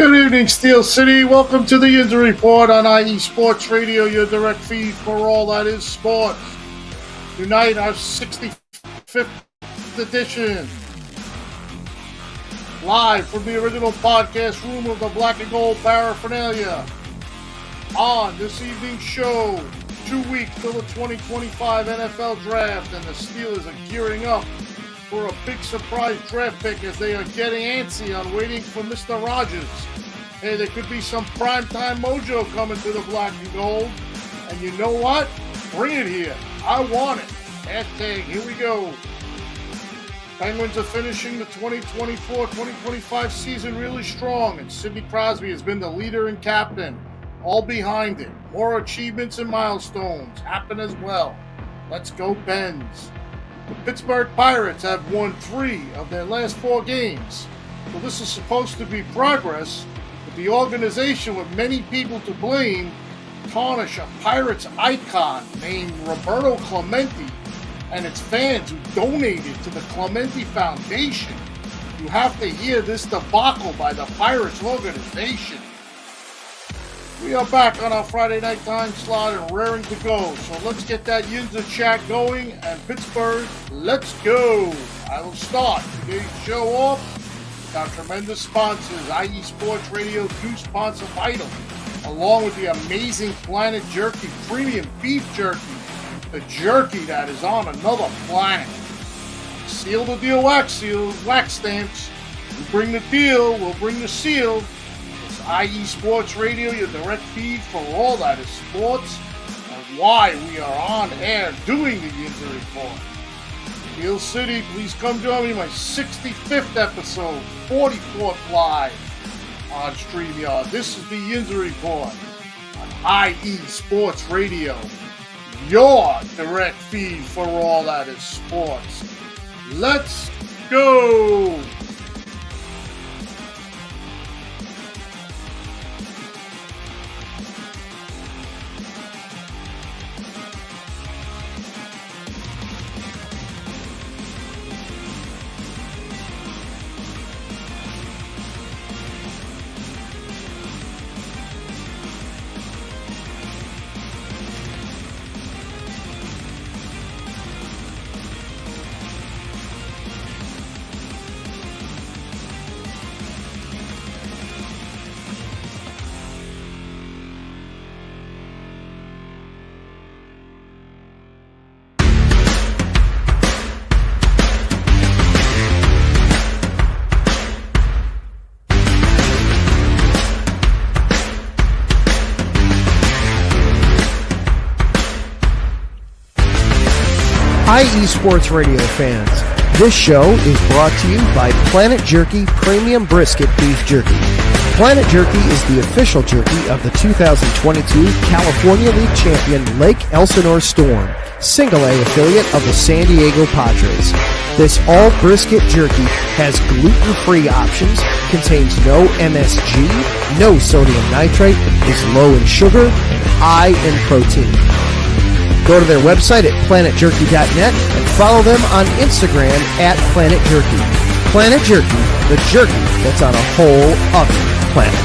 Good evening, Steel City. Welcome to the Yinzer Report on IE Sports Radio, your direct feed for all that is sports. Tonight, our 65th edition. Live from the original podcast room of the Black and Gold Paraphernalia. On this evening's show, 2 weeks till the 2025 NFL Draft, and the Steelers are gearing up for a big surprise draft pick as they are getting antsy on waiting for Mr. Rogers. Hey, there could be some primetime mojo coming to the Black and Gold. And you know what? Bring it here. I want it. Hashtag, here we go. Penguins are finishing the 2024-2025 season really strong, and Sidney Crosby has been the leader and captain. All behind it. More achievements and milestones happen as well. Let's go, Pens. The Pittsburgh Pirates have won 3 of their last 4 games. So this is supposed to be progress, but the organization, with many people to blame, tarnish a Pirates icon named Roberto Clemente and its fans who donated to the Clemente Foundation. You have to hear this debacle by the Pirates organization. We are back on our Friday night time slot and raring to go. So let's get that Yinzer chat going. And Pittsburgh, let's go. I will start today's show off with our tremendous sponsors. IE Sports Radio do sponsor Vital, along with the amazing Planet Jerky Premium Beef Jerky. The jerky that is on another planet. Seal the deal wax seals, wax stamps. We bring the deal, we'll bring the seal. IE Sports Radio, your direct feed for all that is sports and why we are on air doing the Yinzer Report. Steel City, please come join me in my 65th episode, 44th live on StreamYard. This is the Yinzer Report on IE Sports Radio, your direct feed for all that is sports. Let's go! IE Sports Radio fans, this show is brought to you by Planet Jerky Premium Brisket Beef Jerky. Planet Jerky is the official jerky of the 2022 California League champion Lake Elsinore Storm, single-A affiliate of the San Diego Padres. This all-brisket jerky has gluten-free options, contains no MSG, no sodium nitrate, is low in sugar, and high in protein. Go to their website at planetjerky.net and follow them on Instagram at Planet Jerky. Planet Jerky, the jerky that's on a whole other planet.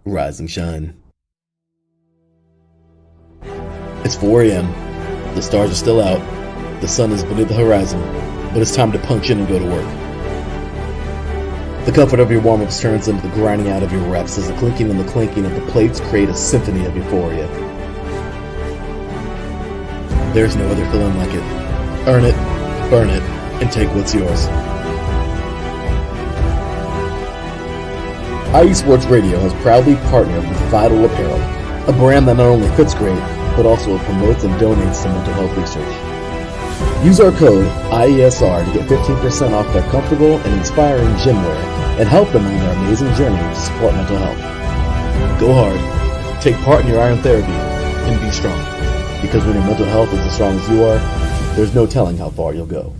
Rise and shine. It's 4 a.m. The stars are still out. The sun is beneath the horizon, but it's time to punch in and go to work. The comfort of your warm-ups turns into the grinding out of your reps as the clinking and the clinking of the plates create a symphony of euphoria. There's no other feeling like it. Earn it, burn it, and take what's yours. IE Sports Radio has proudly partnered with Vital Apparel, a brand that not only fits great, but also promotes and donates to mental health research. Use our code IESR to get 15% off their comfortable and inspiring gym wear and help them on their amazing journey to support mental health. Go hard, take part in your iron therapy, and be strong. Because when your mental health is as strong as you are, there's no telling how far you'll go.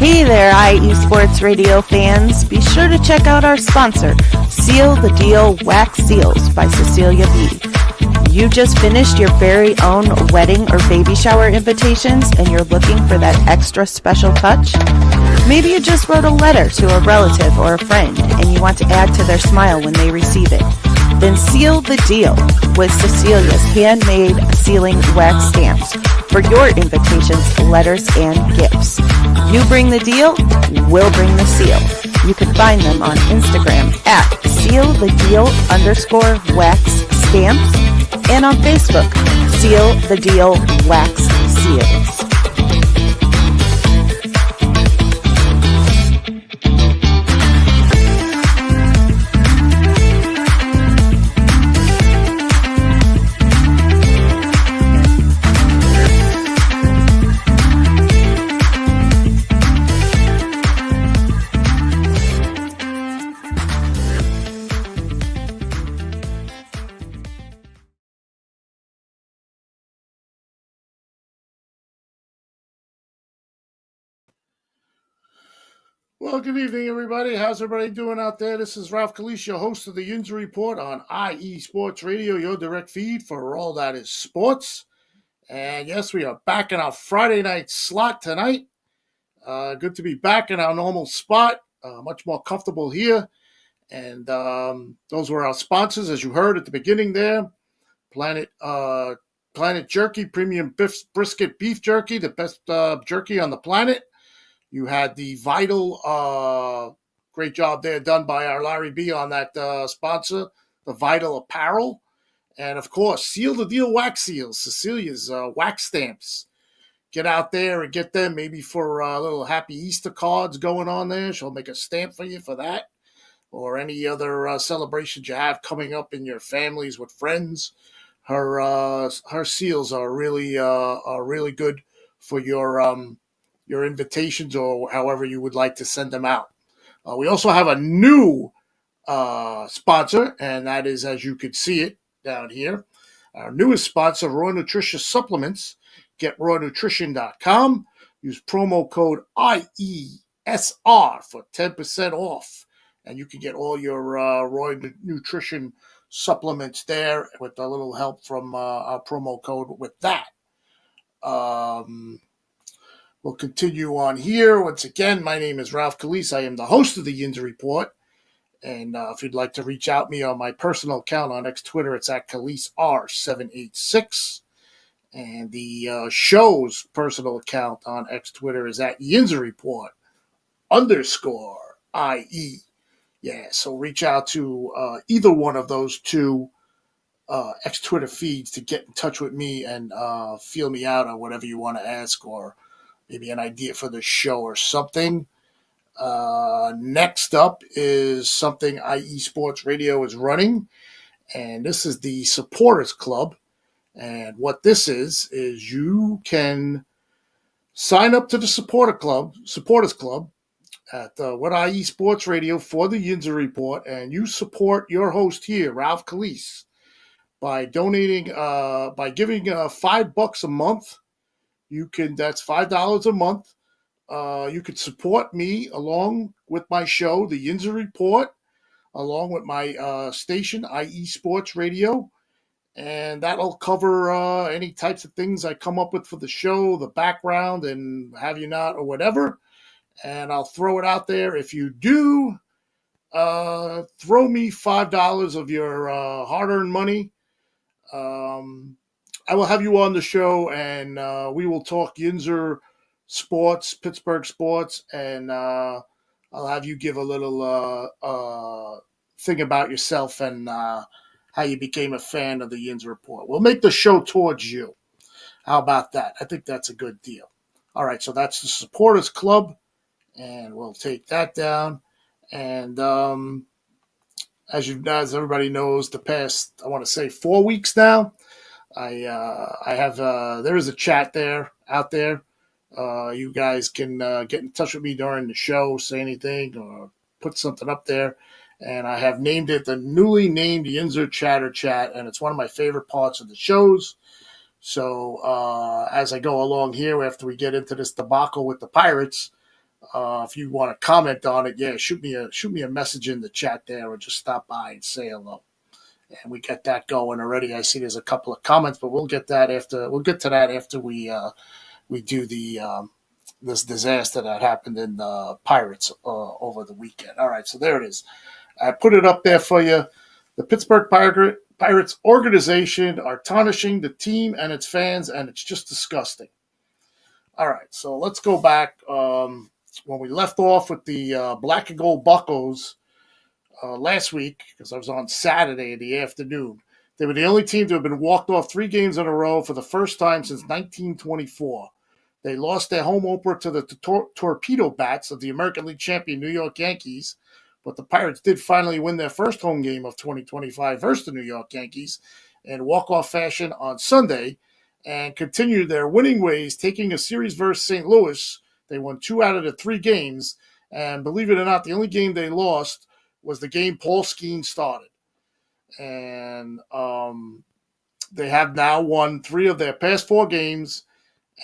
Hey there, IE Sports Radio fans. Be sure to check out our sponsor, Seal the Deal Wax Seals by Cecilia B. You just finished your very own wedding or baby shower invitations and you're looking for that extra special touch? Maybe you just wrote a letter to a relative or a friend and you want to add to their smile when they receive it. Then seal the deal with Cecilia's handmade sealing wax stamps for your invitations, letters, and gifts. You bring the deal, we'll bring the seal. You can find them on Instagram at sealthedeal_wax stamps and on Facebook, Seal the Deal Wax Seals. Well, good evening, everybody. How's everybody doing out there? This is Ralph Calise, your host of the Yinzer Report on IE Sports Radio, your direct feed for all that is sports. And yes, we are back in our Friday night slot tonight. Good to be back in our normal spot, much more comfortable here. And those were our sponsors, as you heard at the beginning there. Planet Jerky, Premium Brisket Beef Jerky, the best jerky on the planet. You had the Vital, great job there done by our Larry B on that sponsor, the Vital Apparel. And, of course, Seal the Deal Wax Seals, Cecilia's wax stamps. Get out there and get them maybe for little Happy Easter cards going on there. She'll make a stamp for you for that. Or any other celebrations you have coming up in your families with friends. Her seals are really good for your invitations or however you would like to send them out. We also have a new sponsor, and that is, as you can see it down here, our newest sponsor, Raw Nutritious Supplements. Get rawnutrition.com. Use promo code IESR for 10% off, and you can get all your Raw Nutrition supplements there with a little help from our promo code with that. We'll continue on here. Once again, my name is Ralph Calise. I am the host of the Yinzer Report. And if you'd like to reach out to me on my personal account on Twitter, it's at KaliseR786. And the show's personal account on Twitter is at Yinzer Report _IE. Yeah, so reach out to either one of those two Twitter feeds to get in touch with me and feel me out on whatever you want to ask or maybe an idea for the show or something. Next up is something IE Sports Radio is running, and this is the Supporters Club. And what this is you can sign up to the Supporters Club at What IE Sports Radio for the Yinzer Report, and you support your host here, Ralph Calise, by donating, by giving $5 a month. That's $5 a month. You could support me along with my show, the Yinzer Report, along with my station, IE Sports Radio. And that'll cover any types of things I come up with for the show, the background, and have you not, or whatever. And I'll throw it out there. If you do, throw me $5 of your hard-earned money. I will have you on the show, and we will talk Yinzer sports, Pittsburgh sports, and I'll have you give a little thing about yourself and how you became a fan of the Yinzer Report. We'll make the show towards you. How about that? I think that's a good deal. All right, so that's the Supporters Club, and we'll take that down. And as everybody knows, the past, I want to say 4 weeks now, I have there is a chat there out there. You guys can get in touch with me during the show, say anything, or put something up there. And I have named it the newly named Yinzer Chatter Chat, and it's one of my favorite parts of the shows. So as I go along here, after we get into this debacle with the Pirates, if you want to comment on it, yeah, shoot me a message in the chat there, or just stop by and say hello. And we get that going already. I see there's a couple of comments, but we'll get to that after we do this disaster that happened in the Pirates over the weekend. All right, so there it is. I put it up there for you. The Pittsburgh Pirates organization are tarnishing the team and its fans, and it's just disgusting. All right, so let's go back. When we left off with the Black and Gold Buccos last week, because I was on Saturday in the afternoon, they were the only team to have been walked off 3 games in a row for the first time since 1924. They lost their home opener to the Torpedo Bats of the American League champion New York Yankees, but the Pirates did finally win their first home game of 2025 versus the New York Yankees in walk-off fashion on Sunday and continued their winning ways, taking a series versus St. Louis. They won 2 out of the 3 games, and believe it or not, the only game they lost was the game Paul Skeen started. And they have now won 3 of their past 4 games,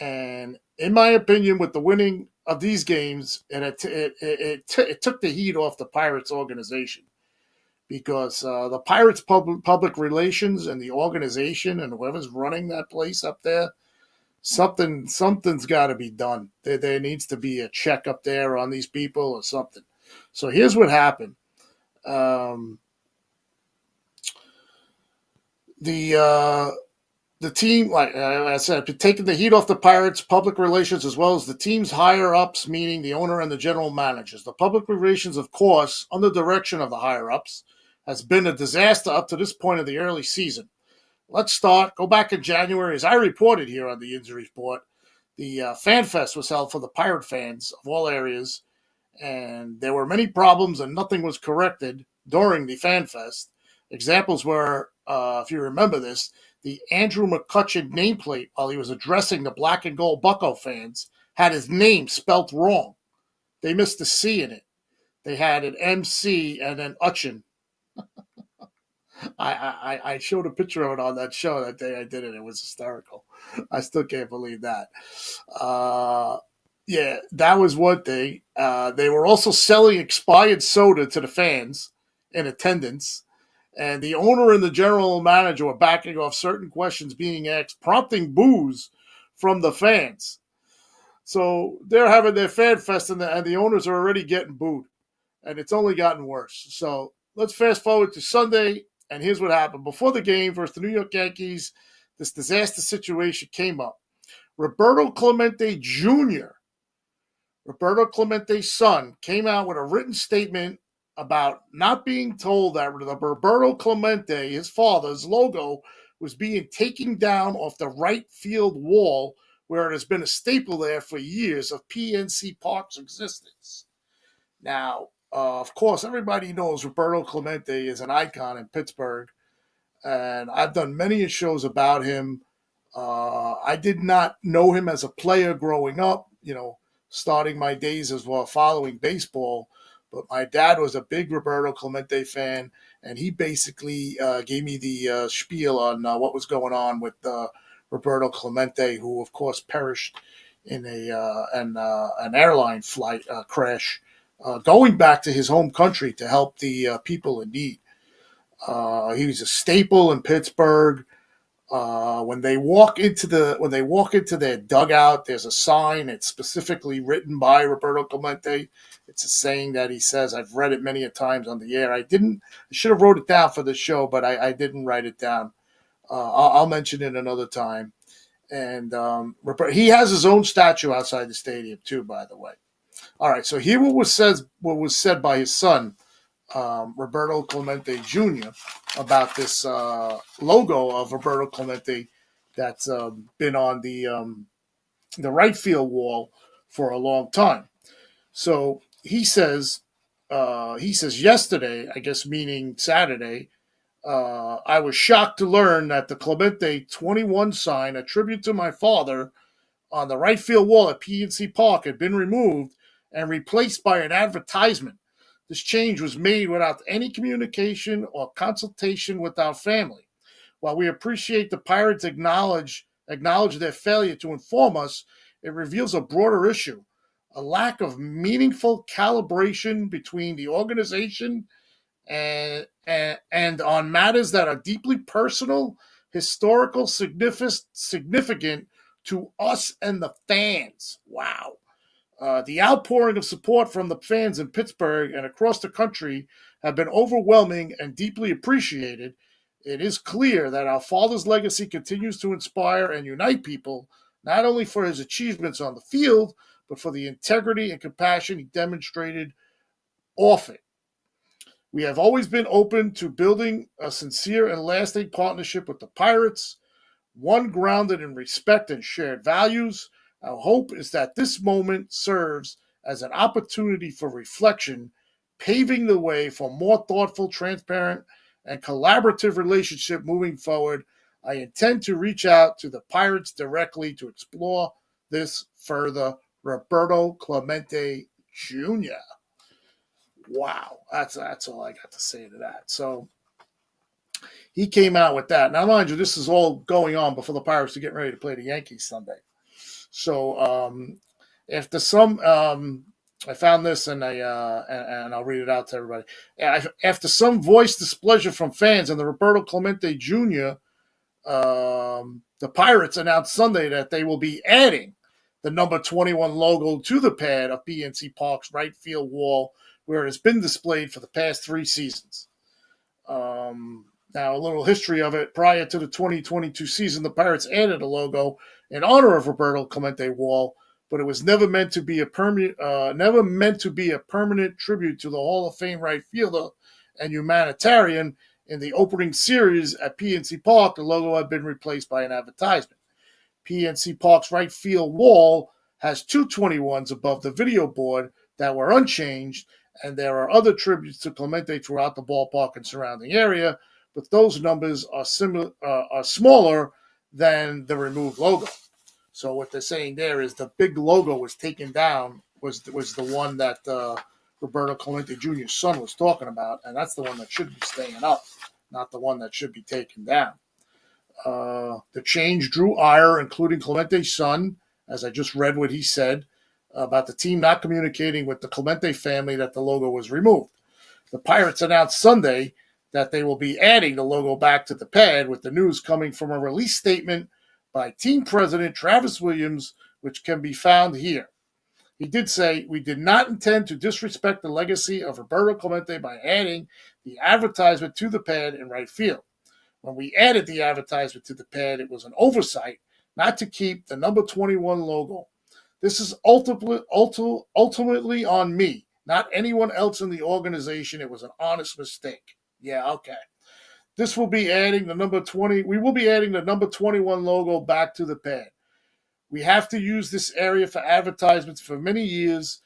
and in my opinion, with the winning of these games, and it took the heat off the Pirates organization, because the Pirates public relations and the organization and whoever's running that place up there, something's got to be done. There needs to be a check up there on these people or something. So here's what happened. The team, like I said, taking the heat off the Pirates' public relations as well as the team's higher-ups, meaning the owner and the general managers. The public relations, of course, under the direction of the higher-ups, has been a disaster up to this point of the early season. Let's go back in January. As I reported here on the Yinzer Report, the Fan Fest was held for the Pirate fans of all areas, and there were many problems and nothing was corrected during the Fan Fest. Examples were, if you remember this, the Andrew McCutcheon nameplate while he was addressing the Black and Gold Bucco fans had his name spelt wrong. They missed the C in it. They had an MC and an Utchin. I showed a picture of it on that show that day I did it. It was hysterical. I still can't believe that. Yeah, that was one thing. They were also selling expired soda to the fans in attendance. And the owner and the general manager were backing off certain questions being asked, prompting boos from the fans. So they're having their fan fest, and the owners are already getting booed. And it's only gotten worse. So let's fast forward to Sunday, and here's what happened. Before the game versus the New York Yankees, this disaster situation came up. Roberto Clemente Jr., Roberto Clemente's son, came out with a written statement about not being told that the Roberto Clemente, his father's logo, was being taken down off the right field wall where it has been a staple there for years of PNC Park's existence. Now, of course, everybody knows Roberto Clemente is an icon in Pittsburgh, and I've done many shows about him. I did not know him as a player growing up, starting my days as well following baseball. But my dad was a big Roberto Clemente fan, and he basically gave me the spiel on what was going on with Roberto Clemente, who, of course, perished in an airline flight crash, going back to his home country to help the people in need. He was a staple in Pittsburgh. When they walk into their dugout, there's a sign. It's specifically written by Roberto Clemente. It's a saying that he says. I've read it many a times on the air. I should have wrote it down for the show, but I didn't write it down. I'll mention it another time. And he has his own statue outside the stadium too, by the way. All right, so here what was said by his son, Roberto Clemente Jr. about this logo of Roberto Clemente that's been on the right field wall for a long time. So he says yesterday, I guess meaning Saturday, I was shocked to learn that the Clemente 21 sign, a tribute to my father, on the right field wall at PNC Park had been removed and replaced by an advertisement. This change was made without any communication or consultation with our family. While we appreciate the Pirates acknowledge their failure to inform us, it reveals a broader issue, a lack of meaningful calibration between the organization and on matters that are deeply personal, historical, significant to us and the fans. Wow. The outpouring of support from the fans in Pittsburgh and across the country have been overwhelming and deeply appreciated. It is clear that our father's legacy continues to inspire and unite people, not only for his achievements on the field, but for the integrity and compassion he demonstrated off it. We have always been open to building a sincere and lasting partnership with the Pirates, one grounded in respect and shared values. Our hope is that this moment serves as an opportunity for reflection, paving the way for more thoughtful, transparent, and collaborative relationship moving forward. I intend to reach out to the Pirates directly to explore this further. Roberto Clemente Jr. Wow, that's all I got to say to that. So he came out with that. Now, mind you, this is all going on before the Pirates are getting ready to play the Yankees Sunday. So after some, I found this and I'll read it out to everybody. After some voiced displeasure from fans and the Roberto Clemente Jr., the Pirates announced Sunday that they will be adding the number 21 logo to the pad of PNC Park's right field wall, where it has been displayed for the past 3 seasons. Now, a little history of it. Prior to the 2022 season, the Pirates added a logo in honor of Roberto Clemente Wall, but it was never meant to be a permanent tribute to the Hall of Fame right fielder and humanitarian. In the opening series at PNC Park, the logo had been replaced by an advertisement. PNC Park's right field wall has 2 21s above the video board that were unchanged, and there are other tributes to Clemente throughout the ballpark and surrounding area, but those numbers are smaller than the removed logo. So what they're saying there is the big logo was taken down, was the one that Roberto Clemente Jr.'s son was talking about, and that's the one that should be staying up, not the one that should be taken down. The change drew ire, including Clemente's son, as I just read what he said, about the team not communicating with the Clemente family that the logo was removed. The Pirates announced Sunday that they will be adding the logo back to the pad, with the news coming from a release statement by team president Travis Williams, which can be found here. He did say, "We did not intend to disrespect the legacy of Roberto Clemente by adding the advertisement to the pad in right field. When we added the advertisement to the pad, it was an oversight not to keep the number 21 logo. This is ultimately on me, not anyone else in the organization. It was an honest mistake." Yeah, okay. We will be adding the number 21 logo back to the pad. We have to use this area for advertisements for many years.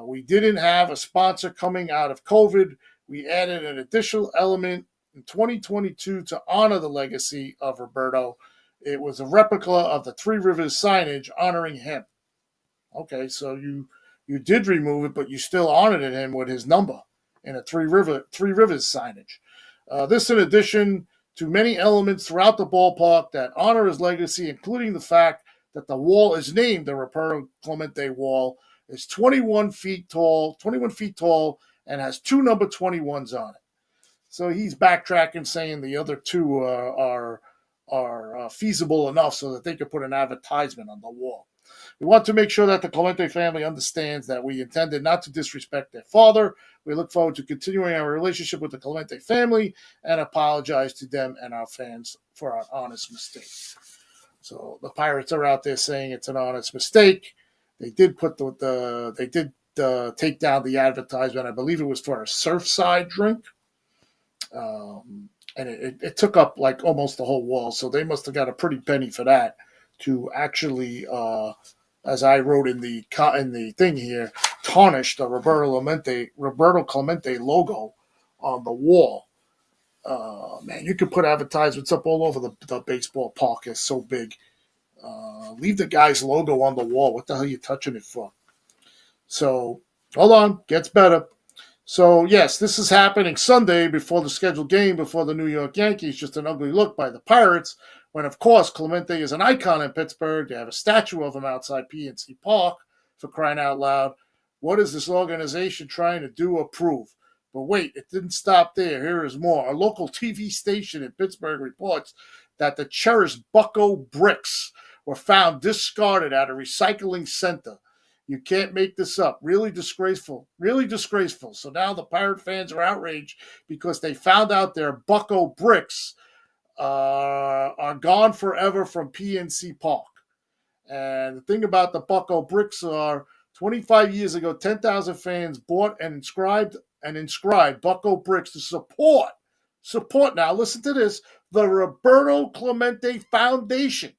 We didn't have a sponsor coming out of COVID. We added an additional element in 2022 to honor the legacy of Roberto. It was a replica of the Three Rivers signage honoring him. Okay, so you did remove it, but you still honored him with his number in a Three Rivers signage. This in addition to many elements throughout the ballpark that honor his legacy, including the fact that the wall is named the Roberto Clemente Wall, is 21 feet tall, and has 2 number 21s on it. So he's backtracking, saying the other 2 are feasible enough so that they could put an advertisement on the wall. We want to make sure that the Clemente family understands that we intended not to disrespect their father. We look forward to continuing our relationship with the Clemente family and apologize to them and our fans for our honest mistake. So the Pirates are out there saying it's an honest mistake. They did put the take down the advertisement. I believe it was for a Surfside drink. And it took up like almost the whole wall. So they must have got a pretty penny for that to actually, as I wrote in the thing here, tarnish the Roberto Clemente logo on the wall. Man, you could put advertisements up all over the baseball park. It's so big. Leave the guy's logo on the wall. What the hell are you touching it for? So, hold on. Gets better. So, yes, this is happening Sunday before the scheduled game before the New York Yankees. Just an ugly look by the Pirates when, of course, Clemente is an icon in Pittsburgh. They have a statue of him outside PNC Park, for crying out loud. What is this organization trying to do or prove? But wait, it didn't stop there. Here is more. A local TV station in Pittsburgh reports that the cherished Bucko bricks were found discarded at a recycling center. You can't make this up. Really disgraceful. Really disgraceful. So now the Pirate fans are outraged because they found out their Bucko bricks are gone forever from PNC Park. And the thing about the Bucko bricks are 25 years ago, 10,000 fans bought and inscribed Bucko bricks to support now, listen to this, the Roberto Clemente Foundation.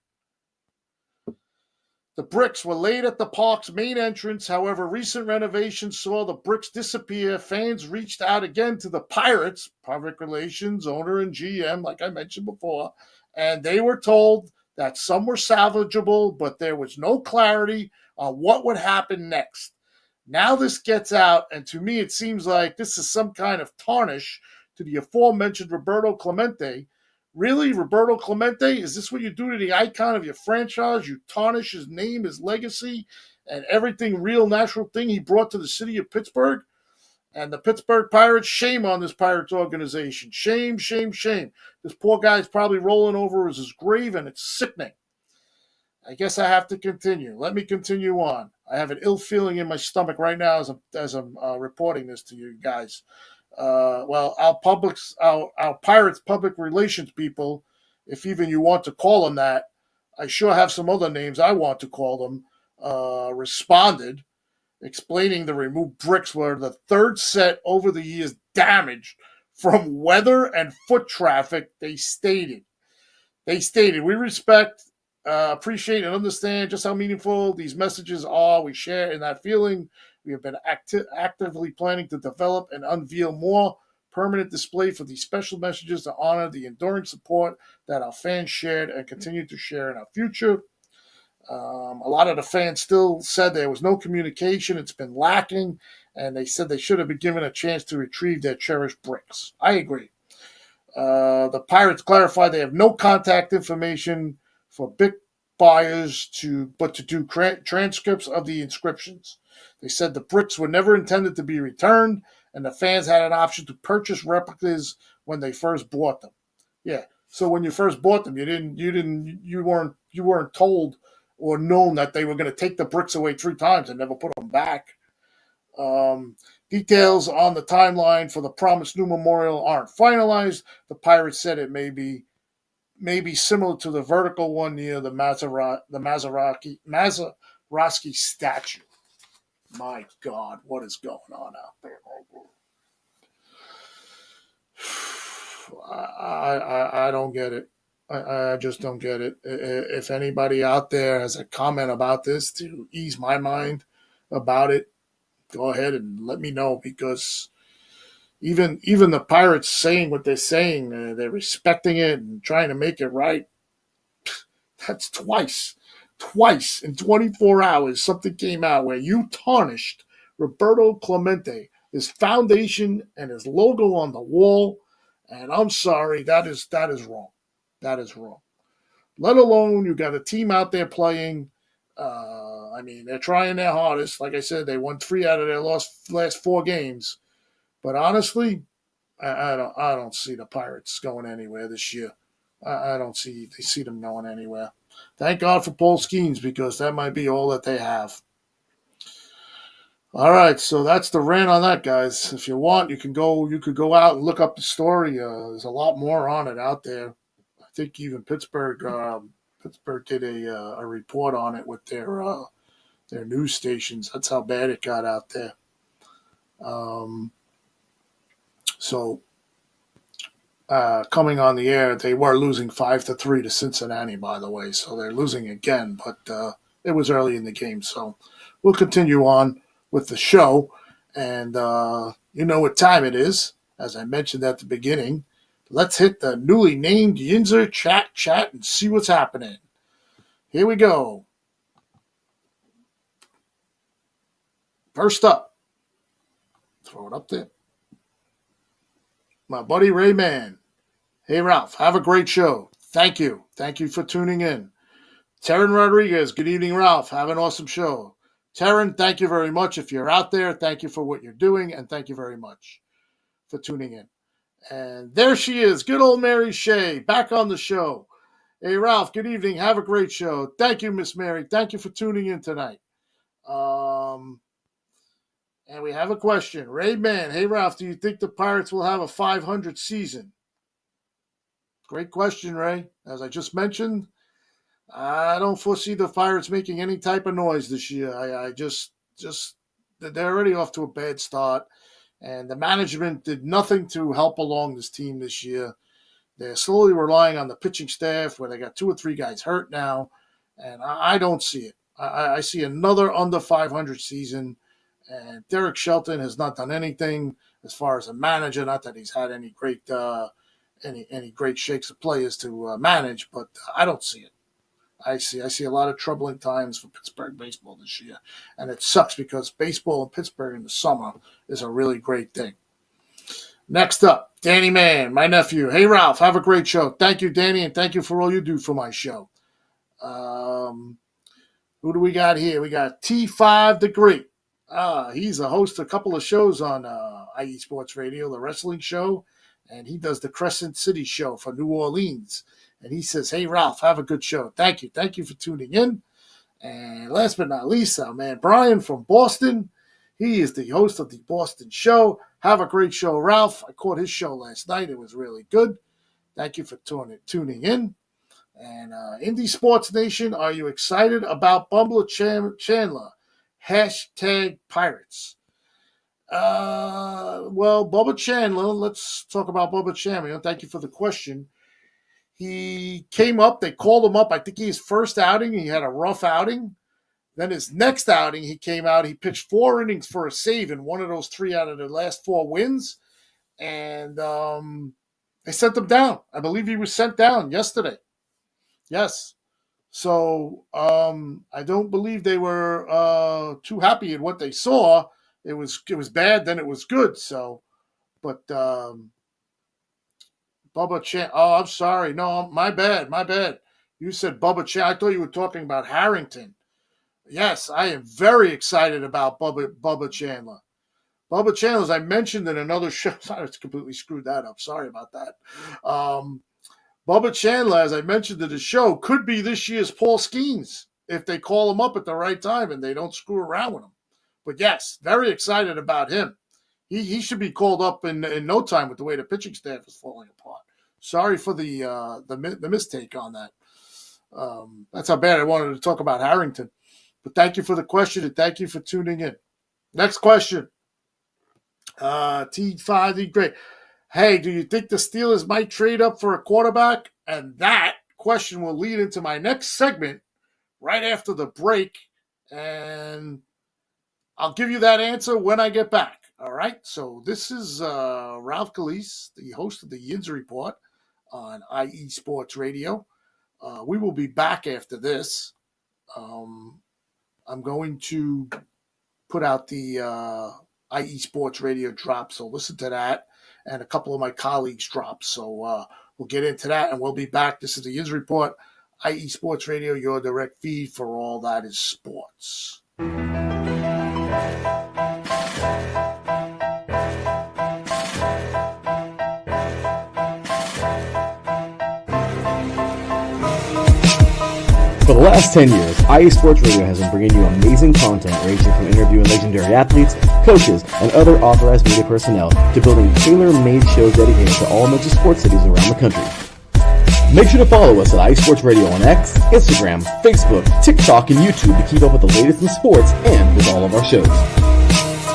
The bricks were laid at the park's main entrance. However, recent renovations saw the bricks disappear. Fans reached out again to the Pirates, public relations, owner, and GM, like I mentioned before, and they were told that some were salvageable, but there was no clarity on what would happen next. Now this gets out, and to me it seems like this is some kind of tarnish to the aforementioned Roberto Clemente. Really, Roberto Clemente? Is this what you do to the icon of your franchise? You tarnish his name, his legacy, and everything real, natural thing he brought to the city of Pittsburgh? And the Pittsburgh Pirates, shame on this Pirates organization. Shame, shame, shame. This poor guy's probably rolling over his grave, and it's sickening. I guess I have to continue. Let me continue on. I have an ill feeling in my stomach right now as I'm reporting this to you guys. Well, our Pirates public relations people, if even you want to call them that, I sure have some other names I want to call them, responded, explaining the removed bricks were the third set over the years damaged from weather and foot traffic. They stated, we respect, appreciate, and understand just how meaningful these messages are. We share in that feeling. We have been actively planning to develop and unveil more permanent display for these special messages to honor the enduring support that our fans shared and continue to share in our future. A lot of the fans still said there was no communication. It's been lacking, and they said they should have been given a chance to retrieve their cherished bricks. I agree. The Pirates clarified they have no contact information for brick buyers to do transcripts of the inscriptions. They said the bricks were never intended to be returned, and the fans had an option to purchase replicas when they first bought them. Yeah. So when you first bought them, you weren't told or known that they were going to take the bricks away 3 times and never put them back. Details on the timeline for the promised new memorial aren't finalized. The Pirates said it may be similar to the vertical one near the Mazeroski statue. My God, what is going on out there? I don't get it. I just don't get it. If anybody out there has a comment about this to ease my mind about it, go ahead and let me know, because even the Pirates saying what they're saying, they're respecting it and trying to make it right. That's twice in 24 hours, something came out where you tarnished Roberto Clemente, his foundation and his logo on the wall. And I'm sorry, that is wrong. That is wrong. Let alone you got a team out there playing. They're trying their hardest. Like I said, they won 3 out of their last 4 games. But honestly, I don't see the Pirates going anywhere this year. I don't see them going anywhere. Thank God for Paul Skeens, because that might be all that they have. All right, so that's the rant on that, guys. If you want, you could go out and look up the story. There's a lot more on it out there. I think even Pittsburgh did a report on it with their their news stations. That's how bad it got out there. Coming on the air, they were losing 5-3 to Cincinnati, by the way. So they're losing again, but it was early in the game. So we'll continue on with the show. And you know what time it is, as I mentioned at the beginning. Let's hit the newly named Yinzer chat and see what's happening. Here we go. First up, throw it up there. My buddy Rayman. Hey, Ralph, have a great show. Thank you. Thank you for tuning in. Taryn Rodriguez, good evening, Ralph. Have an awesome show. Taryn, thank you very much. If you're out there, thank you for what you're doing, and thank you very much for tuning in. And there she is, good old Mary Shea, back on the show. Hey, Ralph, good evening. Have a great show. Thank you, Miss Mary. Thank you for tuning in tonight. And we have a question. Rayman, hey, Ralph, do you think the Pirates will have a 500 season? Great question, Ray. As I just mentioned, I don't foresee the Pirates making any type of noise this year. I just they're already off to a bad start. And the management did nothing to help along this team this year. They're slowly relying on the pitching staff where they got 2 or 3 guys hurt now. And I don't see it. I see another under 500 season. And Derek Shelton has not done anything as far as a manager. Not that he's had any great great shakes of players to manage, but I don't see it. I see a lot of troubling times for Pittsburgh baseball this year. And it sucks because baseball in Pittsburgh in the summer is a really great thing. Next up, Danny Mann, my nephew. Hey, Ralph, have a great show. Thank you, Danny, and thank you for all you do for my show. Who do we got here? We got T5 the Great. He's a host of a couple of shows on IE Sports Radio, the wrestling show, and he does the Crescent City show for New Orleans. And he says, hey, Ralph, have a good show. Thank you. Thank you for tuning in. And last but not least, our man Brian from Boston. He is the host of the Boston show. Have a great show, Ralph. I caught his show last night. It was really good. Thank you for tuning in. And Indie Sports Nation, are you excited about Bubba Chandler? Hashtag Pirates. Well, Bubba Chandler, let's talk about Bubba Chandler. Thank you for the question. He came up, they called him up. I think his first outing, he had a rough outing. Then his next outing, he came out, he pitched 4 innings for a save in one of those 3 out of the last 4 wins. And they sent him down. I believe he was sent down yesterday. Yes. So I don't believe they were too happy at what they saw. It was bad, then it was good. So, but Bubba Chan. Oh, I'm sorry. No, my bad. You said Bubba Chan. I thought you were talking about Harrington. Yes, I am very excited about Bubba Chandler. Bubba Chandler, as I mentioned in another show, I completely screwed that up. Sorry about that. Bubba Chandler, as I mentioned in the show, could be this year's Paul Skeens if they call him up at the right time and they don't screw around with him. But yes, very excited about him. He should be called up in no time with the way the pitching staff is falling apart. Sorry for the mistake on that. That's how bad I wanted to talk about Harrington. But thank you for the question and thank you for tuning in. Next question. T5D Great. Hey, do you think the Steelers might trade up for a quarterback? And that question will lead into my next segment right after the break. And I'll give you that answer when I get back. All right, so this is Ralph Calise, the host of the Yinzer Report on IE Sports Radio. We will be back after this. I'm going to put out the IE Sports Radio drop, so listen to that, and a couple of my colleagues' drops. So we'll get into that, and we'll be back. This is the Yinzer Report, IE Sports Radio, your direct feed for all that is sports. For the last 10 years, IE Sports Radio has been bringing you amazing content ranging from interviewing legendary athletes, coaches, and other authorized media personnel to building tailor-made shows dedicated to all major sports cities around the country. Make sure to follow us at iSports Radio on X, Instagram, Facebook, TikTok, and YouTube to keep up with the latest in sports and with all of our shows.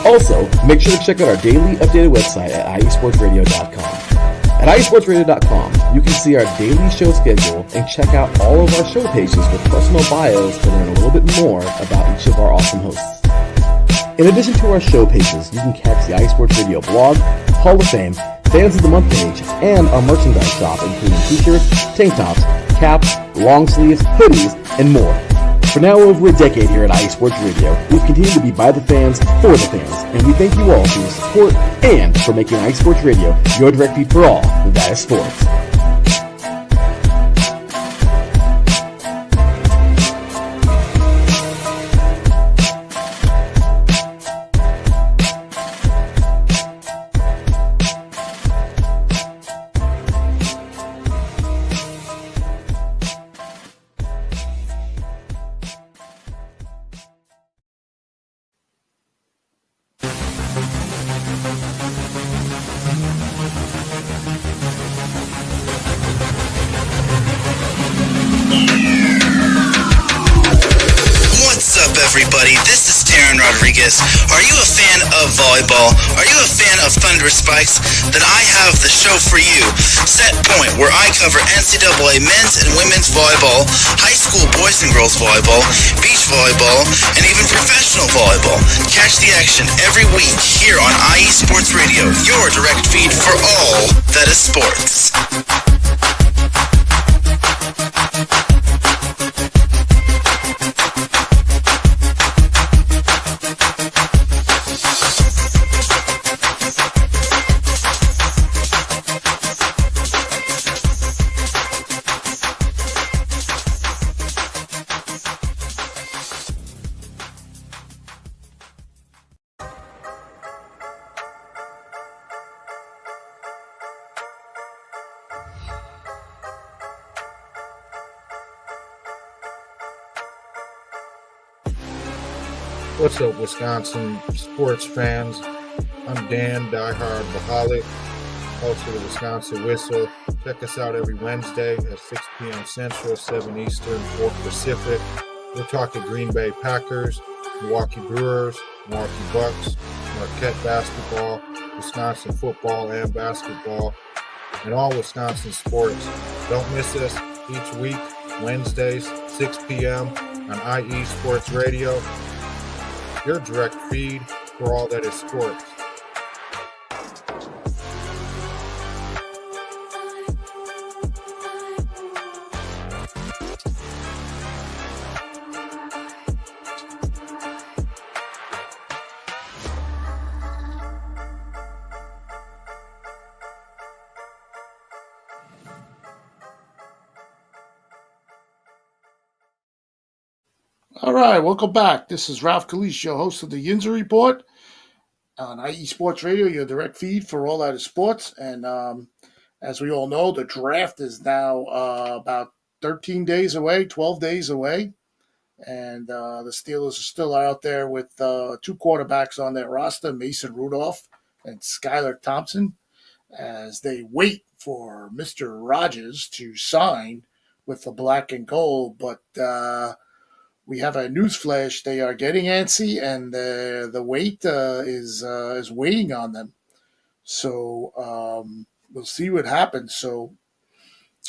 Also, make sure to check out our daily updated website at iesportsradio.com. At iesportsradio.com, you can see our daily show schedule and check out all of our show pages with personal bios to learn a little bit more about each of our awesome hosts. In addition to our show pages, you can catch the iSports Radio blog, Hall of Fame, Fans of the Month page, and our merchandise shop, including t-shirts, tank tops, caps, long sleeves, hoodies, and more. For now over a decade here at iSports Radio, we've continued to be by the fans, for the fans, and we thank you all for your support and for making iSports Radio your direct feed for all that is sports. Everybody, this is Taryn Rodriguez. Are you a fan of volleyball? Are you a fan of Thunderous Spikes? Then I have the show for you, Set Point, where I cover NCAA men's and women's volleyball, high school boys and girls volleyball, beach volleyball, and even professional volleyball. Catch the action every week here on IE Sports Radio, your direct feed for all that is sports. What's up, Wisconsin sports fans? I'm Dan, diehard Baholic, host of the Wisconsin Whistle. Check us out every Wednesday at 6 p.m. Central, 7 Eastern, 4 Pacific. We're talking Green Bay Packers, Milwaukee Brewers, Milwaukee Bucks, Marquette basketball, Wisconsin football and basketball, and all Wisconsin sports. Don't miss us each week, Wednesdays, 6 p.m. on IE Sports Radio, your direct feed for all that is sports. All right, welcome back. This is Ralph Calise, your host of the Yinzer Report on IE Sports Radio, your direct feed for all that is sports. And as we all know, the draft is now about 13 days away, 12 days away. And the Steelers are still out there with two quarterbacks on their roster, Mason Rudolph and Skylar Thompson, as they wait for Mr. Rodgers to sign with the black and gold. But we have a newsflash. They are getting antsy, and the wait is weighing on them. So we'll see what happens. So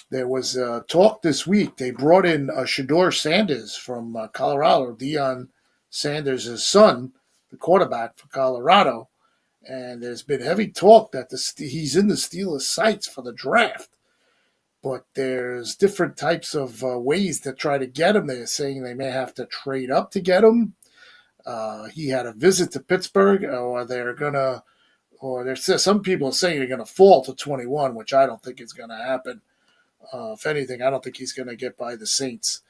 there was talk this week. They brought in Shedeur Sanders from Colorado, Deion Sanders' son, the quarterback for Colorado. And there's been heavy talk that he's in the Steelers' sights for the draft. But there's different types of ways to try to get him. They're saying they may have to trade up to get him. He had a visit to Pittsburgh, or there's some people are saying they're going to fall to 21, which I don't think is going to happen. If anything, I don't think he's going to get by the Saints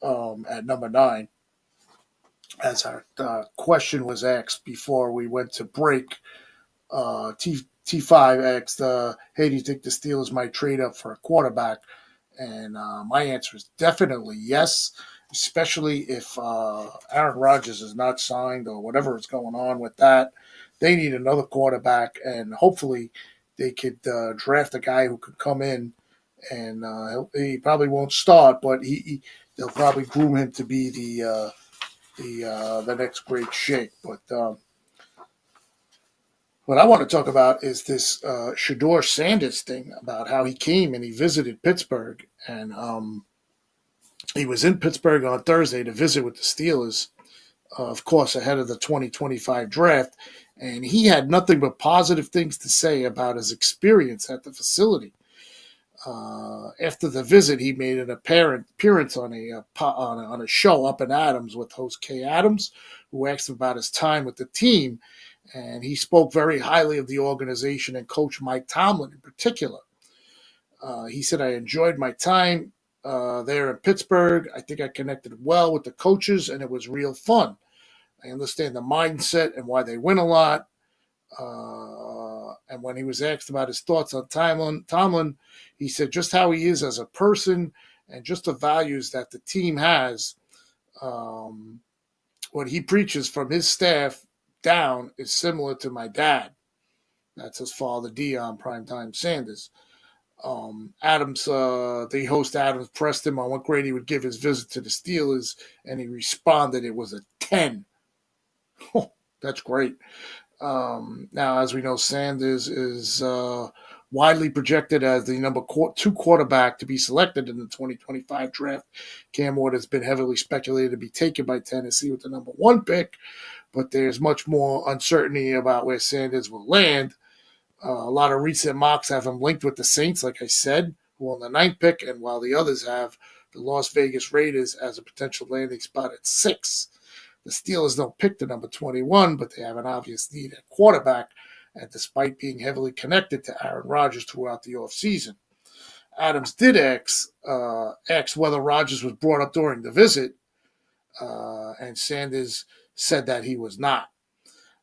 at number 9. As our question was asked before we went to break, T5 asked, hey, do you think the Steelers might trade up for a quarterback? And my answer is definitely yes, especially if Aaron Rodgers is not signed or whatever is going on with that. They need another quarterback, and hopefully they could draft a guy who could come in and he probably won't start, but they'll probably groom him to be the next great Sheikh. But what I want to talk about is this Shedeur Sanders thing, about how he came and he visited Pittsburgh, and he was in Pittsburgh on Thursday to visit with the Steelers, of course, ahead of the 2025 draft, and he had nothing but positive things to say about his experience at the facility. After the visit, he made an appearance on a show up in Adams with host Kay Adams, who asked him about his time with the team, and he spoke very highly of the organization and Coach Mike Tomlin in particular. He said, "I enjoyed my time there in Pittsburgh. I think I connected well with the coaches, and it was real fun. I understand the mindset and why they win a lot." And when he was asked about his thoughts on Tomlin, he said just how he is as a person and just the values that the team has. What he preaches from his staff down is similar to my dad. That's his father, Deion Primetime Sanders. Adams, the host Adams pressed him on what grade he would give his visit to the Steelers, and he responded it was a 10. Oh, that's great. Now, as we know, Sanders is widely projected as the number 2 quarterback to be selected in the 2025 draft. Cam Ward has been heavily speculated to be taken by Tennessee with the number 1 pick, but there's much more uncertainty about where Sanders will land. A lot of recent mocks have him linked with the Saints, like I said, who own the 9th pick, and while the others have the Las Vegas Raiders as a potential landing spot at 6. The Steelers don't pick the number 21, but they have an obvious need at quarterback, and despite being heavily connected to Aaron Rodgers throughout the offseason. Adams did ask whether Rodgers was brought up during the visit, and Sanders said that he was not.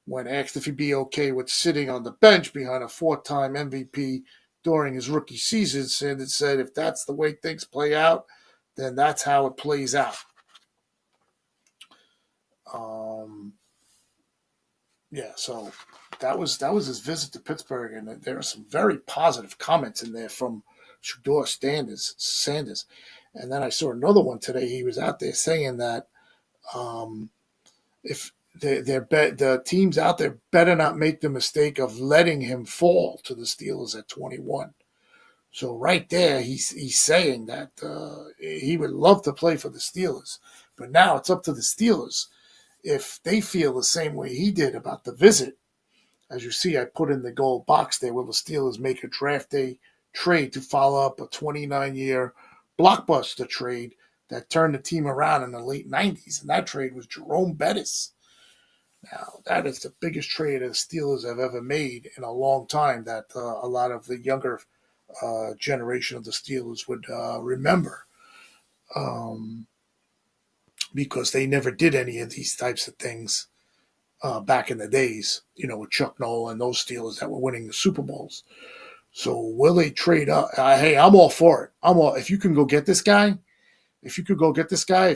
When asked if he'd be okay with sitting on the bench behind a 4-time MVP during his rookie season, Sanders said, "If that's the way things play out, then that's how it plays out." So that was his visit to Pittsburgh, and there are some very positive comments in there from Shedeur Sanders. And then I saw another one today. He was out there saying that if the teams out there better not make the mistake of letting him fall to the Steelers at 21. So right there, he's saying that he would love to play for the Steelers, but now it's up to the Steelers if they feel the same way he did about the visit. As you see, I put in the gold box there, will the Steelers make a draft day trade to follow up a 29-year blockbuster trade that turned the team around in the late 90s, and that trade was Jerome Bettis. Now, that is the biggest trade the Steelers have ever made in a long time that a lot of the younger generation of the Steelers would remember. Because they never did any of these types of things back in the days, with Chuck Noll and those Steelers that were winning the Super Bowls. So will they trade up? Hey, I'm all for it. If you can go get this guy, if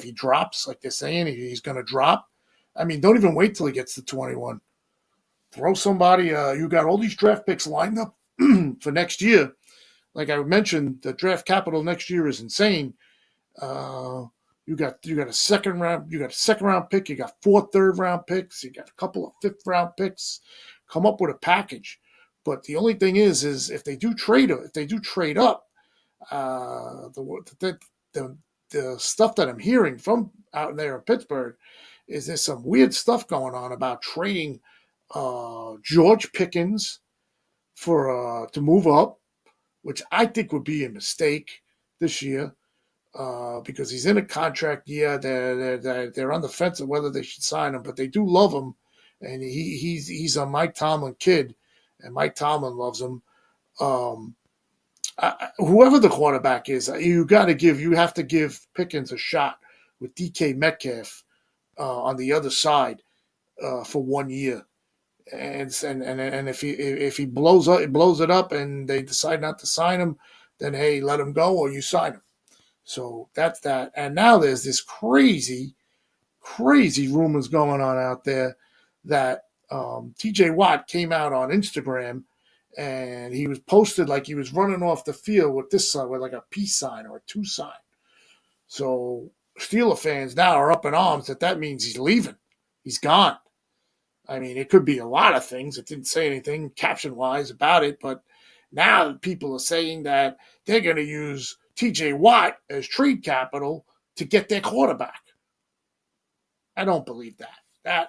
he drops, like they're saying, he's going to drop. I mean, don't even wait till he gets to 21. Throw somebody. You got all these draft picks lined up for next year. Like I mentioned, the draft capital next year is insane. You got a second round pick. You got 4 third-round picks. You got a couple of 5th-round picks. Come up with a package. But the only thing is if they do trade up, the stuff that I'm hearing from out there in Pittsburgh is there's some weird stuff going on about trading George Pickens to move up, which I think would be a mistake this year. Because he's in a contract year. They're on the fence of whether they should sign him, but they do love him, and he's a Mike Tomlin kid, and Mike Tomlin loves him. Whoever the quarterback is, you have to give Pickens a shot with DK Metcalf on the other side for 1 year, and if he blows it up, and they decide not to sign him, then hey, let him go or you sign him. So that's that. And now there's this crazy rumors going on out there that TJ Watt came out on Instagram and he was posted like he was running off the field with this sign, with like a peace sign or a 2 sign. So Steeler fans now are up in arms that means he's leaving. He's gone. I mean, it could be a lot of things. It didn't say anything caption-wise about it, but now people are saying that they're going to use T.J. Watt as trade capital to get their quarterback. I don't believe that.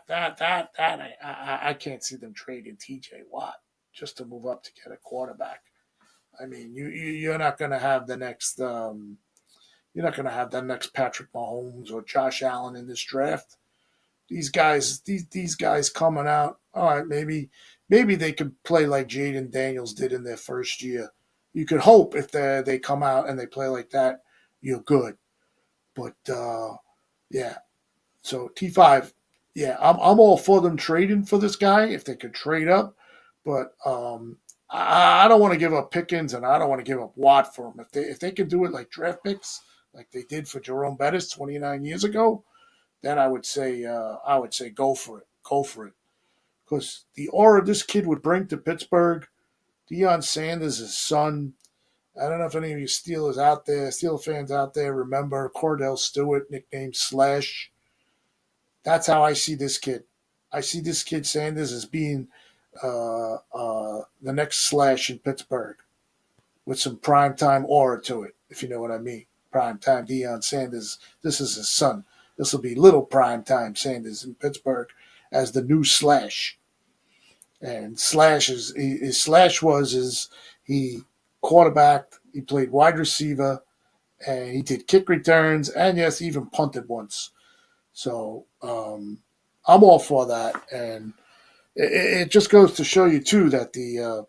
I can't see them trading T.J. Watt just to move up to get a quarterback. I mean, you're not going to have the next Patrick Mahomes or Josh Allen in this draft. These guys coming out, all right, maybe they could play like Jaden Daniels did in their first year. You could hope if they come out and they play like that, you're good. But yeah, so T5, yeah, I'm all for them trading for this guy if they could trade up, but I don't want to give up Pickens and I don't want to give up Watt for him. If they could do it like draft picks, like they did for Jerome Bettis 29 years ago, then I would say go for it. Because the aura this kid would bring to Pittsburgh, Deion Sanders, his son. I don't know if any of you Steeler fans out there remember Cordell Stewart, nicknamed Slash. That's how I see this kid. I see this kid Sanders as being the next Slash in Pittsburgh with some primetime aura to it, if you know what I mean. Primetime Deion Sanders. This is his son. This will be little primetime Sanders in Pittsburgh as the new Slash. And his Slash was he quarterbacked, he played wide receiver, and he did kick returns, and yes, he even punted once. So I'm all for that. And it just goes to show you, too, that the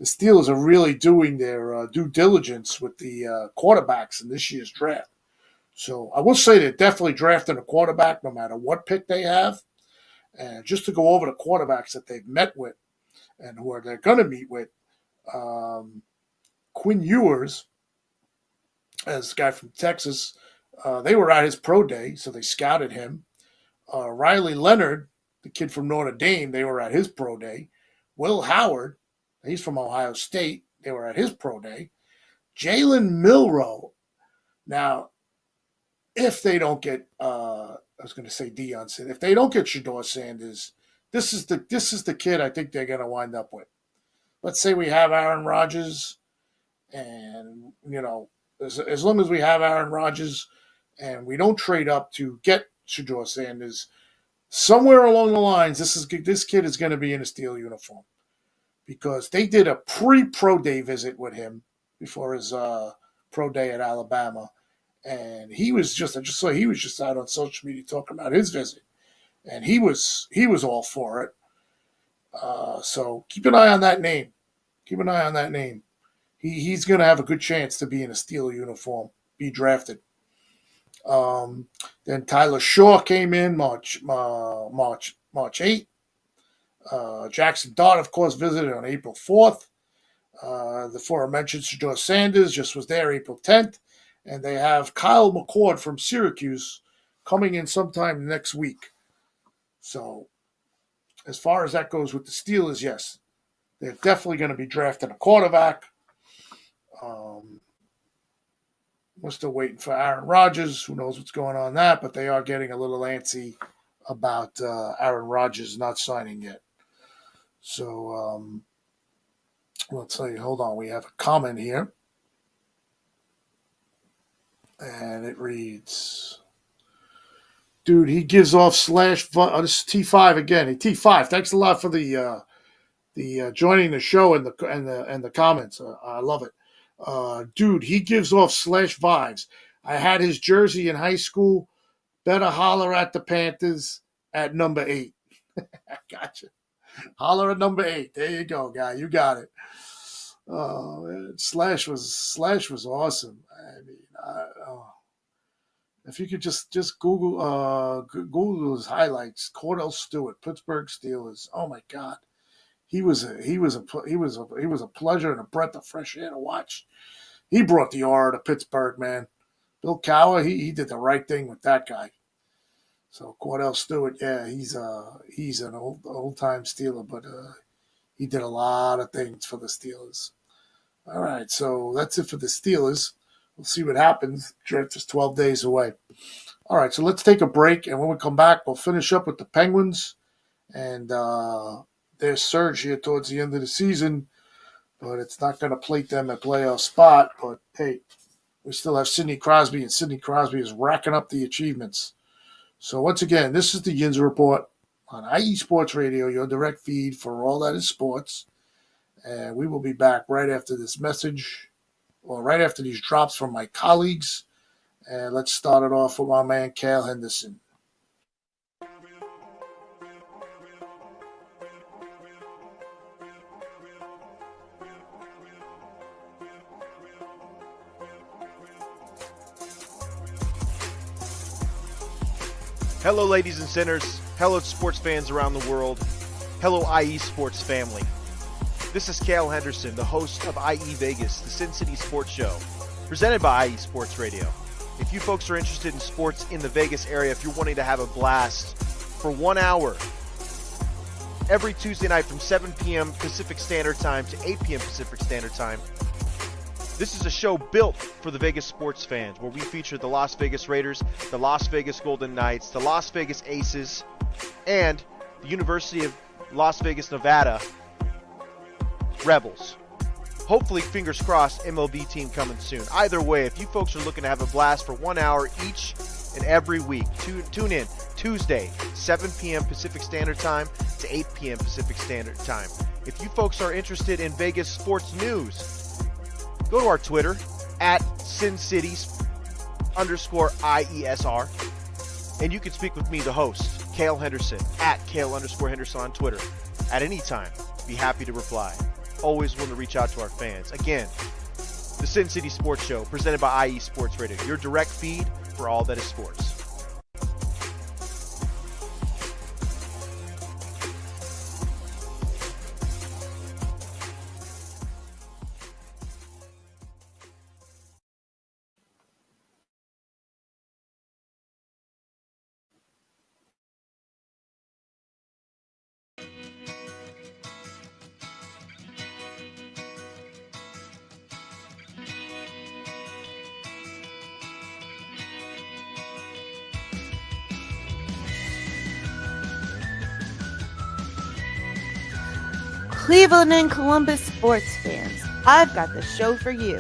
Steelers are really doing their due diligence with the quarterbacks in this year's draft. So I will say they're definitely drafting a quarterback no matter what pick they have. And just to go over the quarterbacks that they've met with and who they're going to meet with, Quinn Ewers, as a guy from Texas, they were at his pro day, so they scouted him. Riley Leonard, the kid from Notre Dame, they were at his pro day. Will Howard, he's from Ohio State, they were at his pro day. Jalen Milroe. Now, if they don't get, I was going to say Deion Sanders, if they don't get Shedeur Sanders, this is the kid I think they're going to wind up with. Let's say we have Aaron Rodgers, and as long as we have Aaron Rodgers, and we don't trade up to get Shedeur Sanders, somewhere along the lines, this kid is going to be in a Steel uniform, because they did a pre-pro day visit with him before his pro day at Alabama. And he was just out on social media talking about his visit, and he was all for it. So keep an eye on that name. He's going to have a good chance to be in a Steeler uniform, be drafted. Then Tyler Shaw came in March 8th. Jackson Dart, of course, visited on April 4th. The aforementioned Shedeur Sanders just was there April 10th. And they have Kyle McCord from Syracuse coming in sometime next week. So as far as that goes with the Steelers, yes, they're definitely going to be drafting a quarterback. We're still waiting for Aaron Rodgers. Who knows what's going on in that, but they are getting a little antsy about Aaron Rodgers not signing yet. So let's see. Hold on. We have a comment here. And it reads, dude, he gives off Slash. This is T5 again. Hey, T5, thanks a lot for the joining the show and the comments. I love it. Dude, he gives off Slash vibes. I had his jersey in high school. Better holler at the Panthers at number 8. Gotcha. Holler at number 8. There you go, guy. You got it. Slash was awesome. I mean, if you could just Google his highlights, Cordell Stewart, Pittsburgh Steelers. Oh my God, he was a pleasure and a breath of fresh air to watch. He brought the aura to Pittsburgh, man. Bill Cowher, he did the right thing with that guy. So Cordell Stewart, yeah, he's an old time Steeler, but he did a lot of things for the Steelers. All right, so that's it for the Steelers. We'll see what happens. Draft is 12 days away. All right, so let's take a break, and when we come back, we'll finish up with the Penguins and their surge here towards the end of the season. But it's not going to plate them a playoff spot. But, hey, we still have Sidney Crosby, and Sidney Crosby is racking up the achievements. So, once again, this is the Yinzer Report on IE Sports Radio, your direct feed for all that is sports. And we will be back right after this message, or right after these drops from my colleagues. And let's start it off with my man, Cale Henderson. Hello, ladies and sinners. Hello, sports fans around the world. Hello, IE Sports family. This is Cale Henderson, the host of IE Vegas, the Sin City Sports Show, presented by IE Sports Radio. If you folks are interested in sports in the Vegas area, if you're wanting to have a blast for 1 hour, every Tuesday night from 7 p.m. Pacific Standard Time to 8 p.m. Pacific Standard Time, this is a show built for the Vegas sports fans, where we feature the Las Vegas Raiders, the Las Vegas Golden Knights, the Las Vegas Aces, and the University of Las Vegas, Nevada Rebels. Hopefully, fingers crossed, MLB team coming soon. Either way, if you folks are looking to have a blast for 1 hour each and every week, tune in Tuesday, 7 p.m. Pacific Standard Time to 8 p.m. Pacific Standard Time. If you folks are interested in Vegas sports news, go to our Twitter, at SinCities_IESR, and you can speak with me, the host, Cale Henderson, at Cale_Henderson on Twitter, at any time. Be happy to reply. Always want to reach out to our fans. Again, the Sin City Sports Show, presented by IE Sports Radio, your direct feed for all that is sports. Cleveland and Columbus sports fans, I've got the show for you.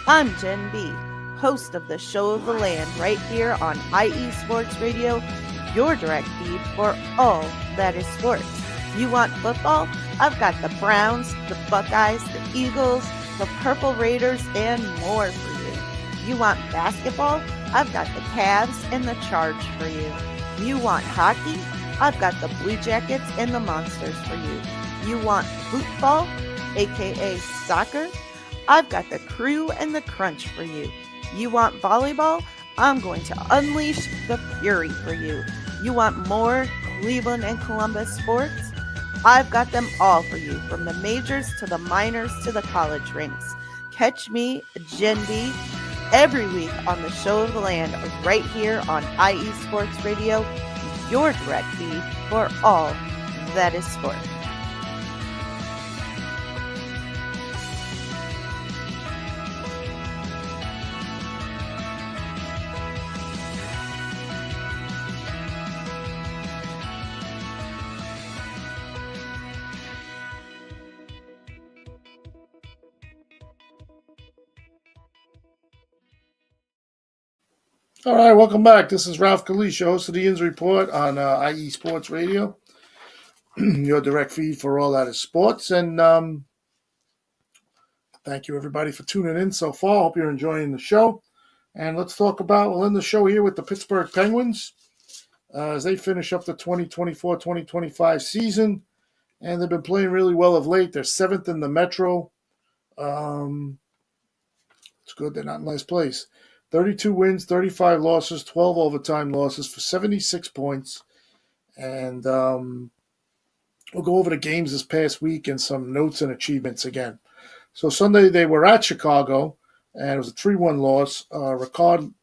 I'm Jen B, host of the Show of the Land right here on IE Sports Radio, your direct feed for all that is sports. You want football? I've got the Browns, the Buckeyes, the Eagles, the Purple Raiders, and more for you. You want basketball? I've got the Cavs and the Charge for you. You want hockey? I've got the Blue Jackets and the Monsters for you. You want football, aka soccer? I've got the Crew and the Crunch for you. You want volleyball? I'm going to unleash the fury for you. You want more Cleveland and Columbus sports? I've got them all for you, from the majors to the minors to the college rinks. Catch me, Jen B, every week on the Show of the Land right here on IE Sports Radio, your direct feed for all that is sport. All right, welcome back. This is Ralph Calise, host of the Yinzer Report on IE Sports Radio, your direct feed for all that is sports. And thank you, everybody, for tuning in so far. Hope you're enjoying the show. And let's talk about, we'll end the show here with the Pittsburgh Penguins as they finish up the 2024-2025 season. And they've been playing really well of late. They're 7th in the Metro. It's good. They're not in last place. 32 wins, 35 losses, 12 overtime losses for 76 points. And we'll go over the games this past week and some notes and achievements again. So Sunday they were at Chicago, and it was a 3-1 loss.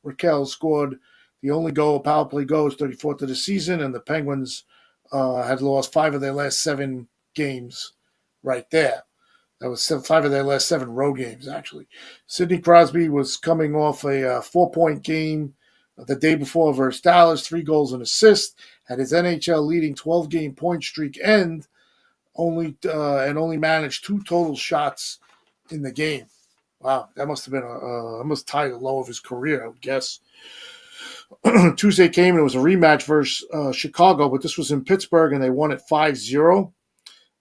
Raquel scored the only goal, power play goal, 34th of the season, and the Penguins had lost 5 of their last 7 games right there. That was 5 of their last 7 road games, actually. Sidney Crosby was coming off a 4-point game the day before versus Dallas, 3 goals and assists, had his NHL leading 12-game point streak end, only managed 2 total shots in the game. Wow, that must have been almost tied the low of his career, I would guess. Tuesday came and it was a rematch versus Chicago, but this was in Pittsburgh and they won it 5-0.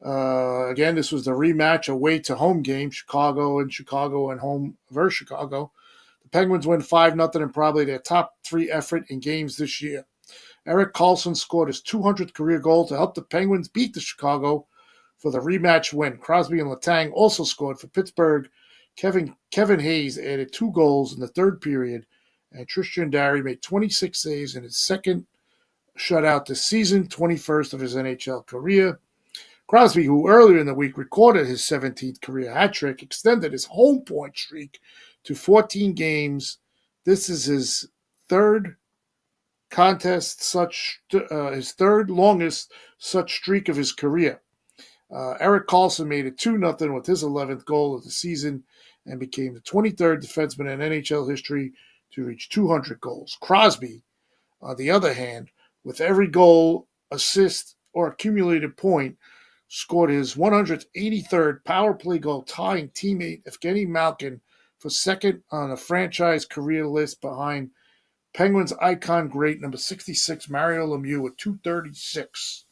Again, this was the rematch away to home game, Chicago and home versus Chicago. The Penguins win 5-0 in probably their top 3 effort in games this year. Erik Karlsson scored his 200th career goal to help the Penguins beat the Chicago for the rematch win. Crosby and Letang also scored for Pittsburgh. Kevin Hayes added 2 goals in the third period, and Tristan Darry made 26 saves in his second shutout this season, 21st of his NHL career. Crosby, who earlier in the week recorded his 17th career hat trick, extended his home point streak to 14 games. This is his third his third longest such streak of his career. Erik Karlsson made it 2-0 with his 11th goal of the season and became the 23rd defenseman in NHL history to reach 200 goals. Crosby, on the other hand, with every goal, assist, or accumulated point, scored his 183rd power play goal, tying teammate Evgeny Malkin for second on the franchise career list behind Penguins icon great number 66 Mario Lemieux with 236.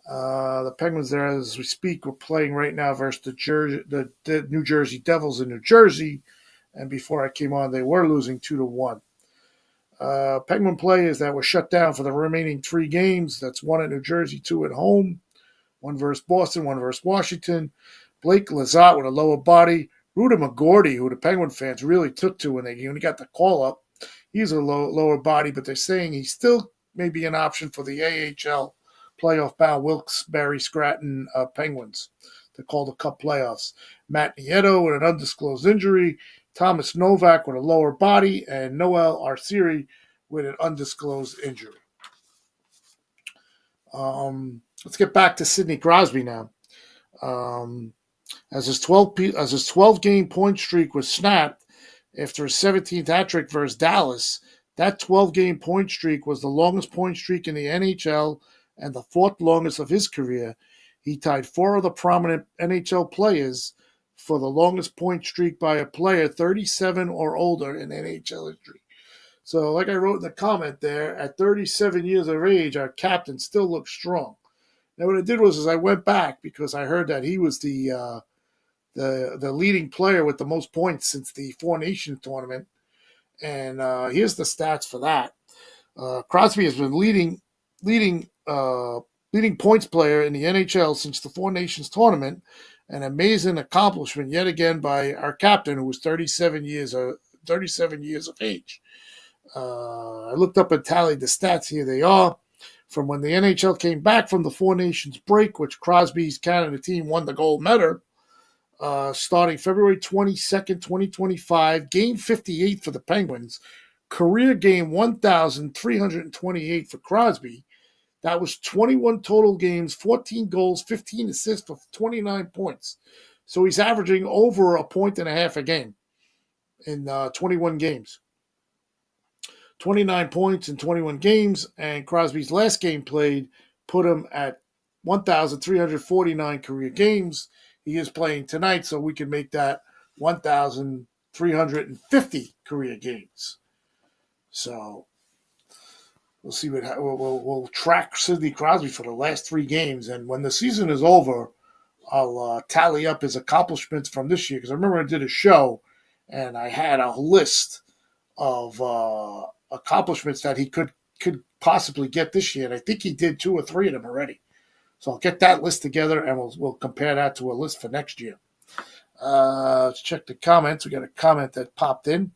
The Penguins there, as we speak, we're playing right now versus the New Jersey Devils in New Jersey, and before I came on, they were losing 2-1. Penguin players that were shut down for the remaining 3 games. That's 1 at New Jersey, 2 at home. 1 versus Boston, 1 versus Washington. Blake Lizotte with a lower body. Rudy McGordy, who the Penguin fans really took to when he got the call up. He's a lower body, but they're saying he still may be an option for the AHL playoff-bound Wilkes-Barre Scranton Penguins to call the Cup playoffs. Matt Nieto with an undisclosed injury. Thomas Novak with a lower body. And Noel Arcieri with an undisclosed injury. Let's get back to Sidney Crosby now. As his 12-game point streak was snapped after his 17th hat trick versus Dallas, that 12-game point streak was the longest point streak in the NHL and the 4th longest of his career. He tied 4 other prominent NHL players for the longest point streak by a player 37 or older in NHL history. So, like I wrote in the comment there, at 37 years of age, our captain still looks strong. Now, what I did was I went back because I heard that he was the leading player with the most points since the Four Nations tournament, and here's the stats for that. Crosby has been leading points player in the NHL since the Four Nations tournament, an amazing accomplishment yet again by our captain, who was 37 years of age. I looked up and tallied the stats. Here they are. From when the NHL came back from the Four Nations break, which Crosby's Canada team won the gold medal, starting February 22nd, 2025, game 58 for the Penguins, career game 1,328 for Crosby. That was 21 total games, 14 goals, 15 assists for 29 points. So he's averaging over 1.5 points a game in 21 games. 29 points in 21 games, and Crosby's last game played put him at 1,349 career games. He is playing tonight, so we can make that 1,350 career games. So we'll see we'll track Sidney Crosby for the last 3 games, and when the season is over, I'll tally up his accomplishments from this year, because I remember I did a show and I had a list of accomplishments that he could possibly get this year, and I think he did 2 or 3 of them already. So I'll get that list together, and we'll compare that to a list for next year. Let's check the comments. We got a comment that popped in.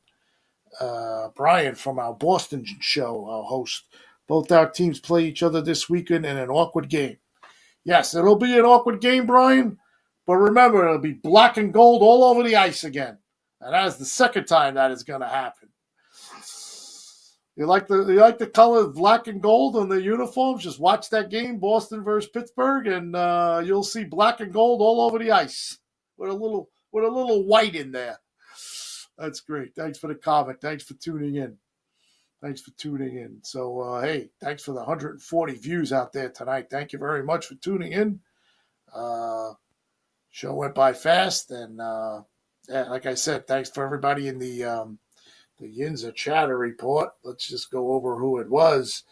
Brian from our Boston show, our host. Both our teams play each other this weekend in an awkward game. Yes, it'll be an awkward game, Brian, but remember, it'll be black and gold all over the ice again. And that is the second time that is going to happen. You like the color black and gold on the uniforms? Just watch that game, Boston versus Pittsburgh, and you'll see black and gold all over the ice with a little white in there. That's great. Thanks for the comment. Thanks for tuning in. So, hey, thanks for the 140 views out there tonight. Thank you very much for tuning in. Show went by fast, and like I said, thanks for everybody in the Yinzer chatter report. Let's just go over who it was.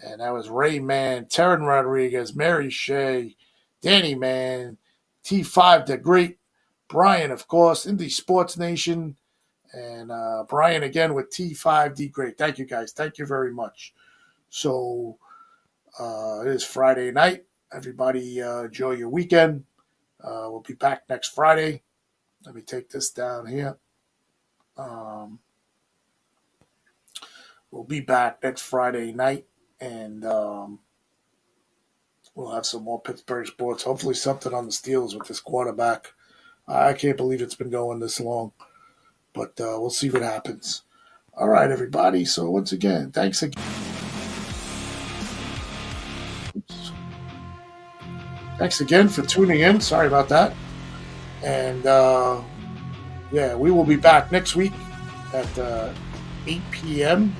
And that was Ray Man, Terran Rodriguez, Mary Shea, Danny Man, T5 the Great, Brian, of course, Indie Sports Nation, and Brian again with T5D Great. Thank you, guys. Thank you very much. So it is Friday night. Everybody enjoy your weekend. We'll be back next Friday. Let me take this down here. We'll be back next Friday night, and we'll have some more Pittsburgh sports. Hopefully something on the Steelers with this quarterback. I can't believe it's been going this long, but we'll see what happens. All right, everybody. So once again, thanks again. Thanks again for tuning in. Sorry about that. And, we will be back next week at 8 p.m.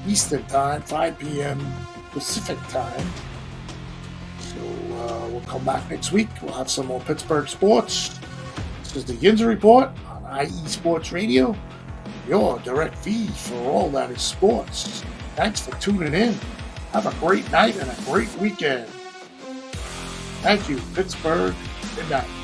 Eastern Time, 5 p.m. Pacific Time. So we'll come back next week. We'll have some more Pittsburgh sports. This is the Yinzer Report on IE Sports Radio, your direct feed for all that is sports. Thanks for tuning in. Have a great night and a great weekend. Thank you, Pittsburgh. Good night.